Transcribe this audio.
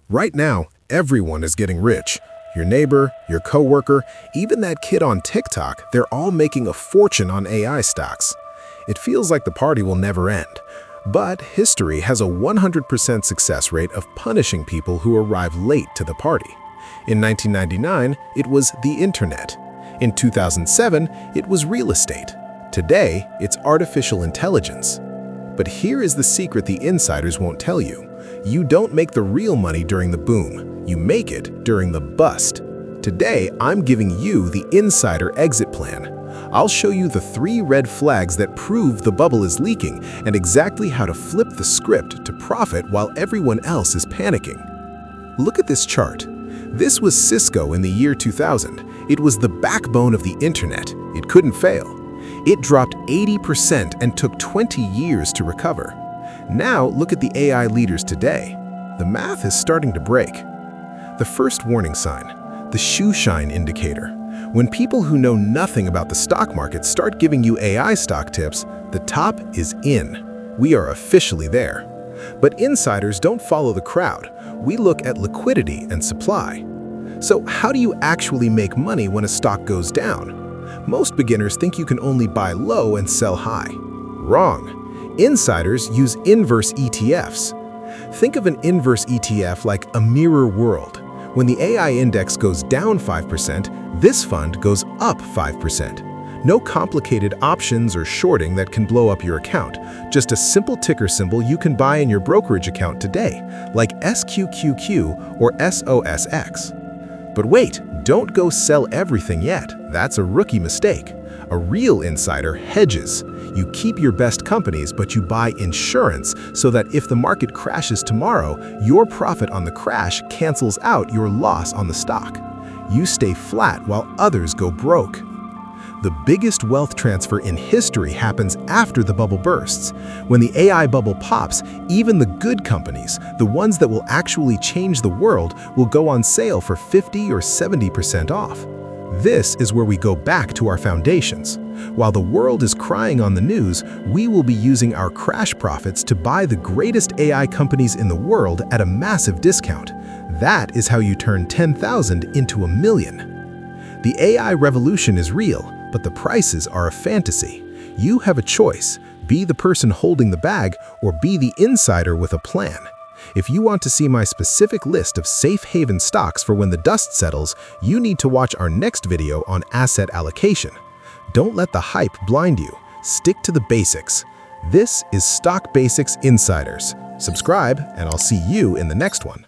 Right now, everyone is getting rich. Your neighbor, your coworker, even that kid on TikTok, they're all making a fortune on AI stocks. It feels like the party will never end. But history has a 100% success rate of punishing people who arrive late to the party. In 1999, it was the internet. In 2007, it was real estate. Today, it's artificial intelligence. But here is the secret the insiders won't tell you. You don't make the real money during the boom. You make it during the bust. Today, I'm giving you the insider exit plan. I'll show you the 3 red flags that prove the bubble is leaking and exactly how to flip the script to profit while everyone else is panicking. Look at this chart. This was Cisco in the year 2000. It was the backbone of the internet. It couldn't fail. It dropped 80% and took 20 years to recover. Now look at the AI leaders today. The math is starting to break. The first warning sign, the shoe shine indicator. When people who know nothing about the stock market start giving you AI stock tips, the top is in. We are officially there. But insiders don't follow the crowd. We look at liquidity and supply. So how do you actually make money when a stock goes down? Most beginners think you can only buy low and sell high. Wrong. Insiders use inverse ETFs. Think of an inverse ETF like a mirror world. When the AI index goes down 5%, this fund goes up 5%. No complicated options or shorting that can blow up your account. Just a simple ticker symbol you can buy in your brokerage account today, like SQQQ or SOSX. But wait, don't go sell everything yet. That's a rookie mistake. A real insider hedges. You keep your best companies, but you buy insurance so that if the market crashes tomorrow, your profit on the crash cancels out your loss on the stock. You stay flat while others go broke. The biggest wealth transfer in history happens after the bubble bursts. When the AI bubble pops, even the good companies, the ones that will actually change the world, will go on sale for 50 or 70% off. This is where we go back to our foundations. While the world is crying on the news, we will be using our crash profits to buy the greatest AI companies in the world at a massive discount. That is how you turn 10,000 into a million. The AI revolution is real, but the prices are a fantasy. You have a choice. Be the person holding the bag or be the insider with a plan. If you want to see my specific list of safe haven stocks for when the dust settles, you need to watch our next video on asset allocation. Don't let the hype blind you. Stick to the basics. This is Stock Basics Insiders. Subscribe, and I'll see you in the next one.